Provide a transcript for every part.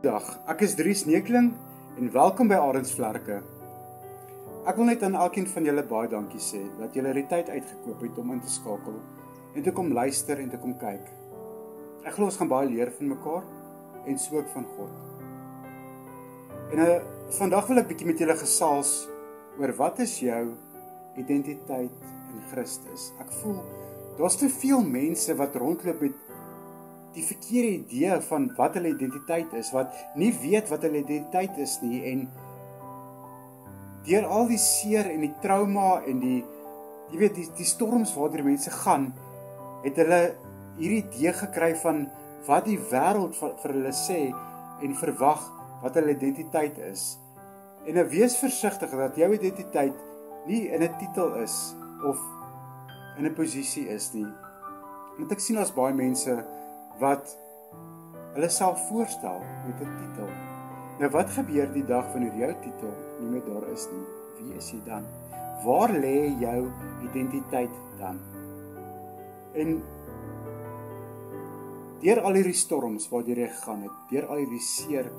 Dag, ek is Dries Neekling en welkom by Arendsvlerke. Ek wil net aan elkeen van julle baie dankie sê dat julle die tyd uitgekoop het om in te skakel en te kom luister en te kom kyk. Ek glo ons gaan baie leer van mekaar en so ook van God. En vandag wil ek bietjie met julle gesels oor wat is jou identiteit in Christus. Ek voel daar's te veel mense wat rondloop met die verkeerde idee van wat hulle identiteit is, wat nie weet wat hulle identiteit is nie, en deur al die seer en die trauma en die storms waardeur mense gaan, het hulle hierdie idee gekry van wat die wêreld vir hulle sê en verwag wat hulle identiteit is. En wees versigtig dat jou identiteit nie in 'n titel is of in 'n posisie is nie. Want ek sien as baie mense wat hulle self voorstel met 'n titel. Nou wat gebeur die dag wanneer jou titel nie meer daar is nie? Wie is jy dan? Waar lê jou identiteit dan? En deur al hierdie storms waardeur jy gegaan het, deur al hierdie seer,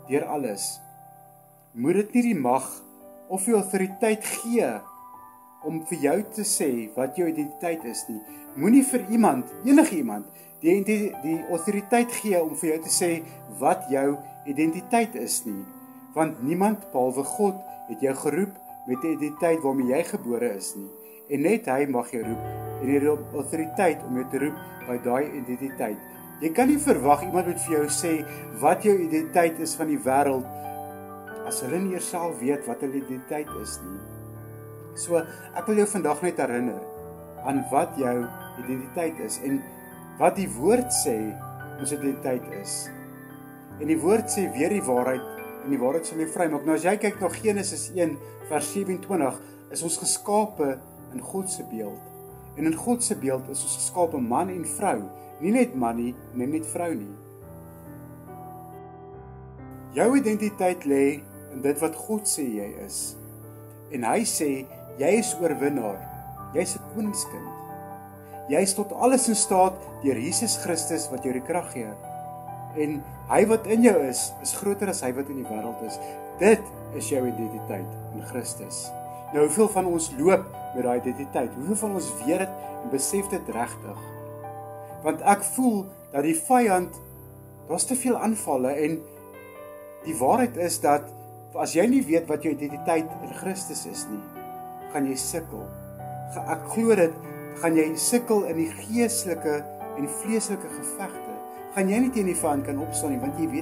deur alles, moet dit nie die mag of die autoriteit gee om vir jou te sê wat jou identiteit is nie. Moenie vir enige iemand, die autoriteit gee om vir jou te sê wat jou identiteit is nie. Want niemand behalwe God het jou geroep met die identiteit waarmee jy gebore is nie. En net hy mag jou roep en hy het autoriteit om jou te roep by daai identiteit. Jy kan nie verwag iemand moet vir jou sê wat jou identiteit is van die wêreld as hulle nie self weet wat hulle identiteit is nie. So, ek wil jou vandag net herinner aan wat jou identiteit is en wat die woord sê ons identiteit is. En die woord sê weer die waarheid en die waarheid sal jou vrymaak. Nou as jy kyk na Genesis 1 vers 27, is ons geskape in God se beeld. En in God se beeld is ons geskape man en vrou, nie net man nie, nie net vrou nie. Jou identiteit lê in dit wat God sê jy is. En hy sê jy is oorwinnaar. Jy's 'n koningskind. Jy is tot alles in staat deur Jesus Christus wat jou die krag gee. En hy wat in jou is groter as hy wat in die wêreld is. Dit is jou identiteit in Christus. Nou, hoeveel van ons loop met daai identiteit? Hoeveel van ons weet dit en besef dit regtig? Want ek voel dat die vyand, daar's te veel aanvalle en die waarheid is dat as jy nie weet wat jou identiteit in Christus is nie, gaan jy sukkel. Ek glo dit, gaan jy sukkel in die geestelike en vleeslike gevegte. Gaan jy nie teen die vyand kan opstaan nie, want jy weet